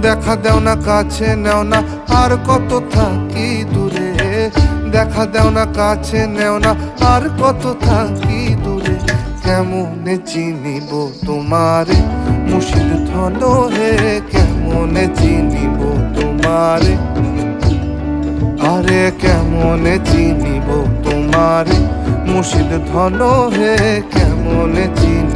দেখা দেও না কাছে নেও না আর কত থাকি দূরে, দেখা দেও না কাছে নেও না আর কত থাকি দূরে। কেমনে চিনিব তোমারে মুর্শিদ ধন হে, কেমনে চিনিব তোমারে, আরে কেমনে চিনিব তোমারে মুর্শিদ ধন হে, কেমনে চিনিব